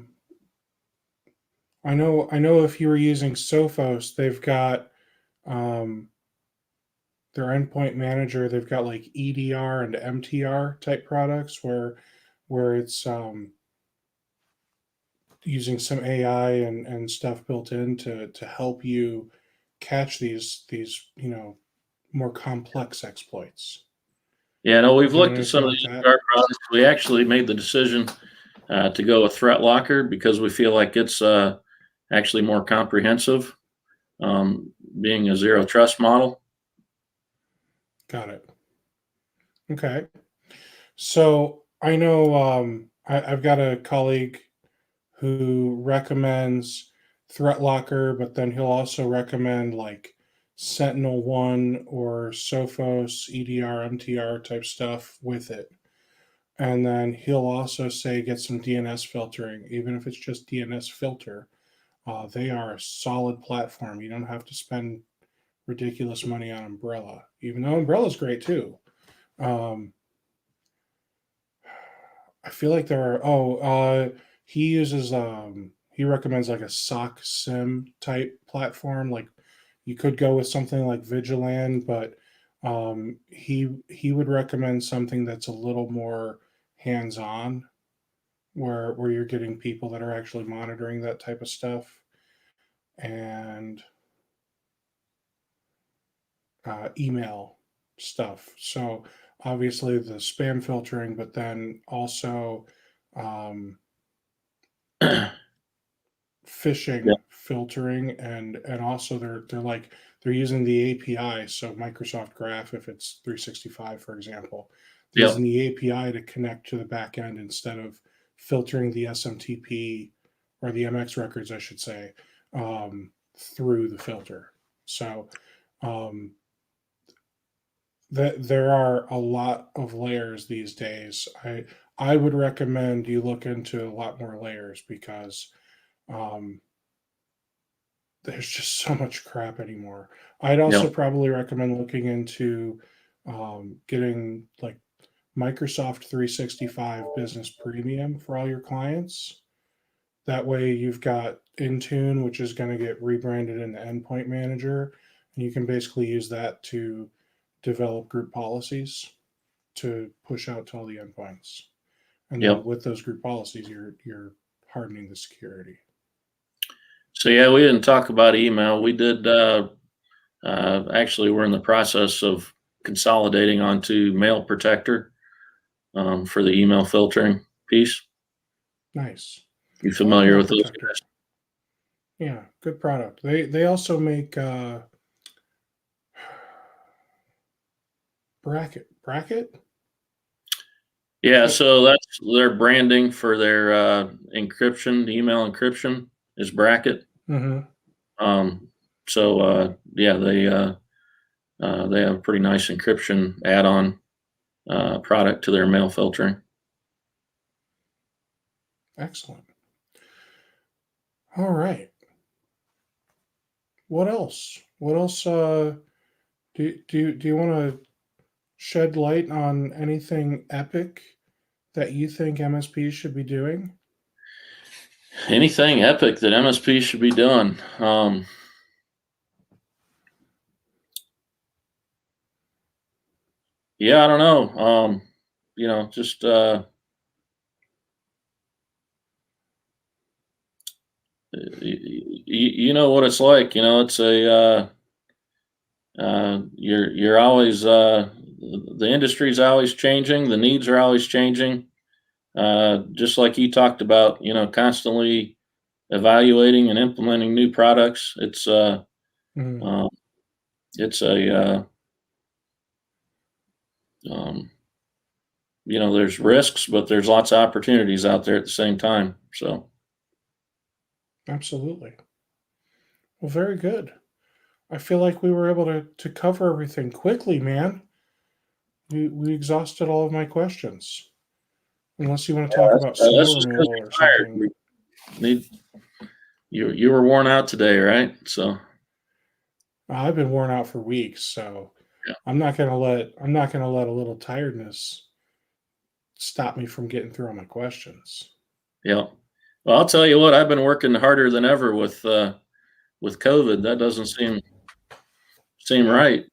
know if you were using Sophos, they've got their endpoint manager, they've got EDR and MTR type products where it's using some AI and stuff built in to help you catch these more complex exploits. Yeah, no, we've looked at some of these EDR products. We actually made the decision to go with Threat Locker because we feel like it's actually more comprehensive, being a zero trust model. Got it. Okay. So I know I've got a colleague who recommends Threat Locker, but then he'll also recommend SentinelOne or Sophos, EDR, MTR type stuff with it. And then he'll also say get some DNS filtering, even if it's just DNS filter. They are a solid platform. You don't have to spend ridiculous money on Umbrella, even though Umbrella's great too. I feel like there are. He uses. He recommends a SOC SIM type platform. You could go with something like Vigilant, but he would recommend something that's a little more hands-on, where you're getting people that are actually monitoring that type of stuff, and email stuff. So obviously the spam filtering, but then also phishing filtering, and also they're using the API. So Microsoft Graph, if it's 365, for example, using the API to connect to the back end instead of filtering the SMTP or the MX records, I should say, through the filter. So there are a lot of layers these days. I would recommend you look into a lot more layers because there's just so much crap anymore. I'd also probably recommend looking into getting Microsoft 365 Business Premium for all your clients. That way you've got Intune, which is going to get rebranded into Endpoint Manager, and you can basically use that to develop group policies to push out to all the endpoints. And then with those group policies, you're hardening the security. So we didn't talk about email. We did actually we're in the process of consolidating onto Mail Protector for the email filtering piece. Nice. You familiar with those guys? Yeah, good product. They also make bracket. Yeah, so that's their branding for their encryption, email encryption is Bracket. Mm-hmm. Um, yeah, they have a pretty nice encryption add-on product to their mail filtering. Excellent. All right. What else? What else? Do you want to shed light on anything epic that you think MSPs should be doing? Anything epic that MSP should be doing? Yeah, I don't know. Just you know what it's like. It's you're always the industry's always changing. The needs are always changing. Just like you talked about, constantly evaluating and implementing new products. Mm, Uh, it's a um, there's risks, but there's lots of opportunities out there at the same time. So absolutely. Well, very good. I feel like we were able to cover everything quickly, man. We exhausted all of my questions. Unless you want to talk about snow that's just because removal or you're tired. something. Need you were worn out today, right? So I've been worn out for weeks, so yeah, I'm not gonna let a little tiredness stop me from getting through all my questions. yeah. Well, I'll tell you what, I've been working harder than ever with COVID. That doesn't seem right.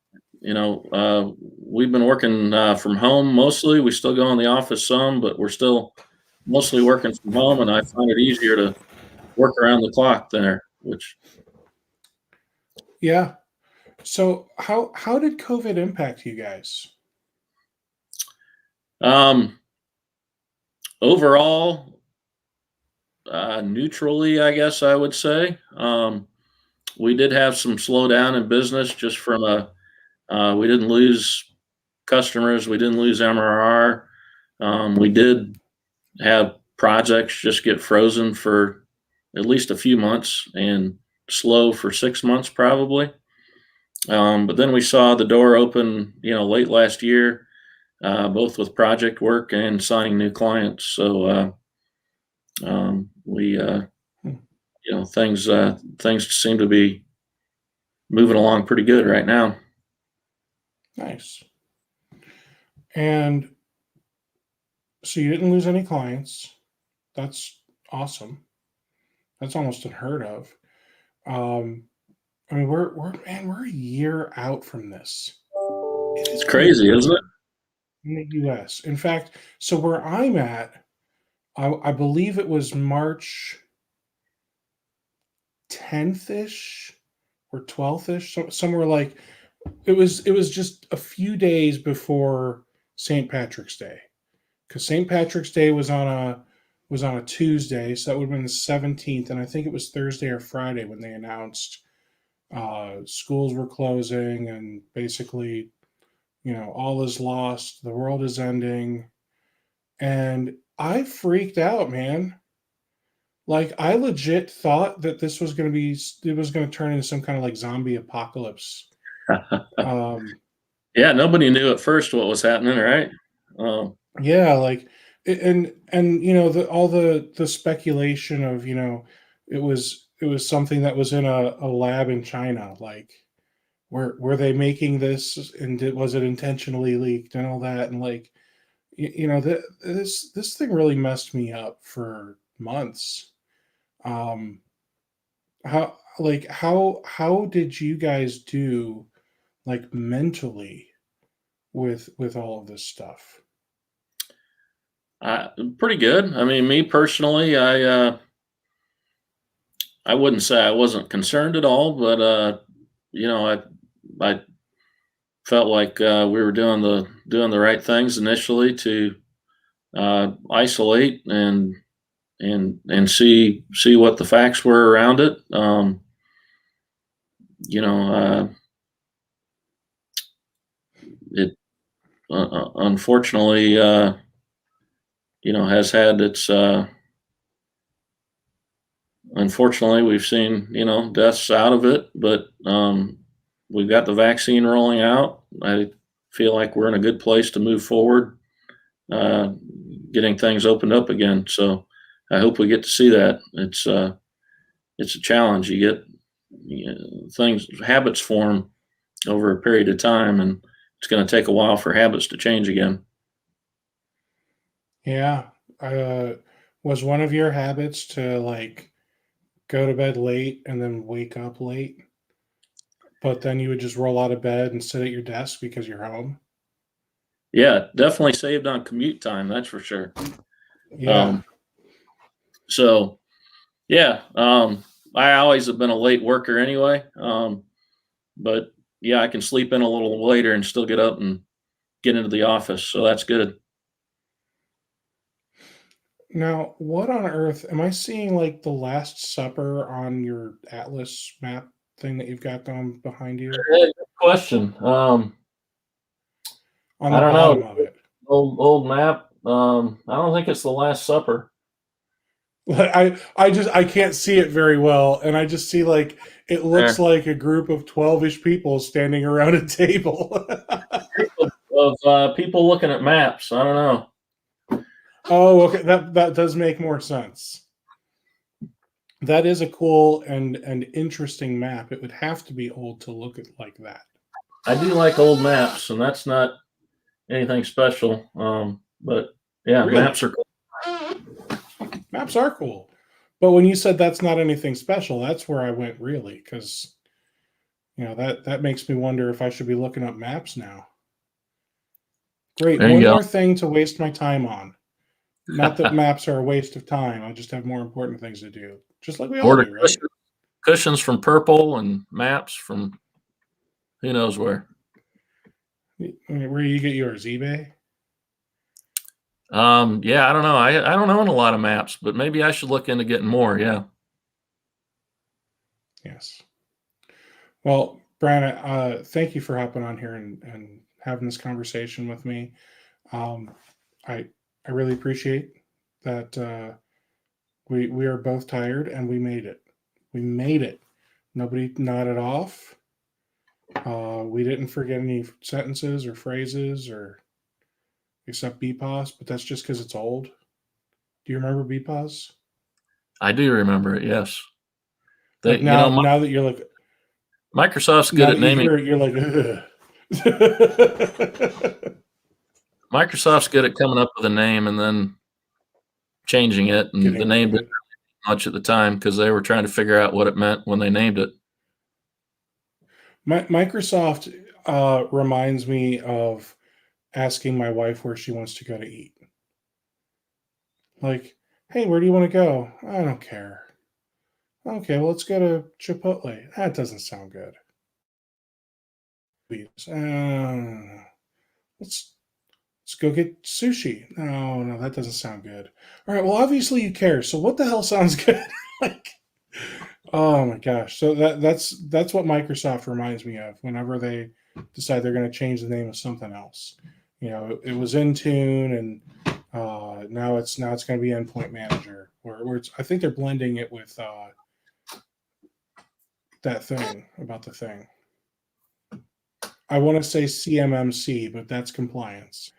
We've been working from home mostly. We still go in the office some, but we're still mostly working from home, and I find it easier to work around the clock there. Which Yeah. So how did COVID impact you guys? um, overall, neutrally, I guess I would say. We did have some slowdown in business just from we didn't lose customers, we didn't lose MRR. We did have projects just get frozen for at least a few months and slow for 6 months probably. But then we saw the door open, late last year, both with project work and signing new clients. So we, Hmm, things seem to be moving along pretty good right now. nice. And so you didn't lose any clients. That's awesome. That's almost unheard of. Um, I mean, we're a year out from this. It It's is crazy, isn't it? in the U.S. In fact, so where I'm at, I believe it was March 10th ish or 12th ish, somewhere like it was just a few days before St. Patrick's Day, because St. Patrick's Day was on a Tuesday, so that would have been the 17th, and I think it was Thursday or Friday when they announced schools were closing and basically, all is lost, the world is ending, and I freaked out, man. Like I legit thought that it was going to turn into some kind of like zombie apocalypse. Um, Yeah, nobody knew at first what was happening, right? Um, yeah, like and all the speculation of it was something that was in a lab in China. Like were they making this and was it intentionally leaked and all that, and like this thing really messed me up for months. Um, how did you guys do like mentally with all of this stuff? Pretty good. I mean, me personally, I wouldn't say I wasn't concerned at all, but I felt like we were doing the right things initially to isolate and see what the facts were around it. You know, it unfortunately, you know, has had its. Unfortunately, we've seen, you know, deaths out of it, but we've got the vaccine rolling out. I feel like we're in a good place to move forward, getting things opened up again. So I hope we get to see that. It's a challenge. Things, habits form over a period of time, and it's going to take a while for habits to change again. Yeah. Was one of your habits to like go to bed late and then wake up late, but then you would just roll out of bed and sit at your desk because you're home? Yeah, definitely saved on commute time. That's for sure. Yeah. So yeah, I always have been a late worker anyway. But yeah, I can sleep in a little later and still get up and get into the office. So that's good. Now, what on earth am I seeing like the Last Supper on your Atlas map thing that you've got going behind you? Yeah, good question. On I the don't bottom know. of it. Old map. I don't think it's the Last Supper. I can't see it very well, and I just see like it looks There. like a group of 12-ish people standing around a table. Of people looking at maps. I don't know. Oh, okay. That does make more sense. That is a cool and interesting map. It would have to be old to look at like that. I do like old maps, and that's not anything special. But yeah, Really? maps are cool. Maps are cool. But when you said that's not anything special, that's where I went really, because you know that makes me wonder if I should be looking up maps now. Great. There you One go. more thing to waste my time on. Not that maps are a waste of time. I just have more important things to do. Just like we all Order do, right? cushions from Purple and maps from who knows where. Where you get yours? eBay? Yeah, I don't know. I don't own a lot of maps, but maybe I should look into getting more. Yeah. Yes. Well, Brian, thank you for hopping on here and having this conversation with me. Um, I I really appreciate that we are both tired and we made it. We made it. Nobody nodded off. We didn't forget any sentences or phrases or except BPOS, but that's just because it's old. Do you remember BPOS? I do remember it. Yes. They, Like you know, now that you're like Microsoft's good now at that you naming. hear it, you're like, Microsoft's good at coming up with a name and then changing it, and getting the rid name of didn't it. much at the time because they were trying to figure out what it meant when they named it. Microsoft reminds me of asking my wife where she wants to go to eat. Like, hey, where do you want to go? I don't care. Okay, well, let's go to Chipotle. That doesn't sound good. Let's go get sushi. No, that doesn't sound good. All right, well, obviously you care. So what the hell sounds good? Like, oh my gosh. So that's what Microsoft reminds me of whenever they decide they're going to change the name of something else. You know, it was Intune, and now it's going to be Endpoint Manager, where it's, I think they're blending it with that thing about the thing. I want to say CMMC, but that's compliance.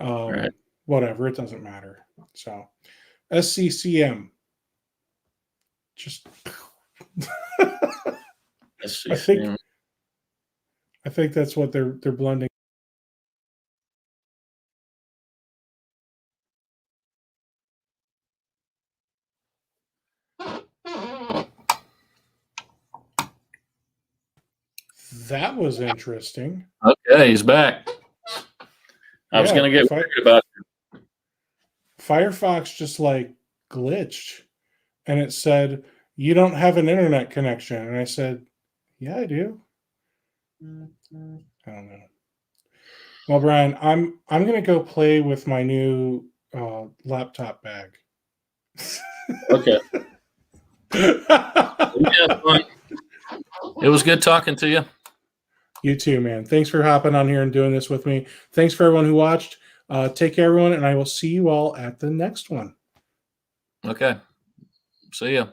Right. Whatever, it doesn't matter. So SCCM, just I think that's what they're blending. That was interesting. Okay, he's back. I was going to get worried about it. Firefox just like glitched, and it said you don't have an internet connection, and I said, yeah, I do. I don't know. Well, Brian, I'm gonna go play with my new laptop bag. Okay. Yeah, fun. It was good talking to you. You too, man. Thanks for hopping on here and doing this with me. Thanks for everyone who watched. Take care, everyone, and I will see you all at the next one. Okay. See ya.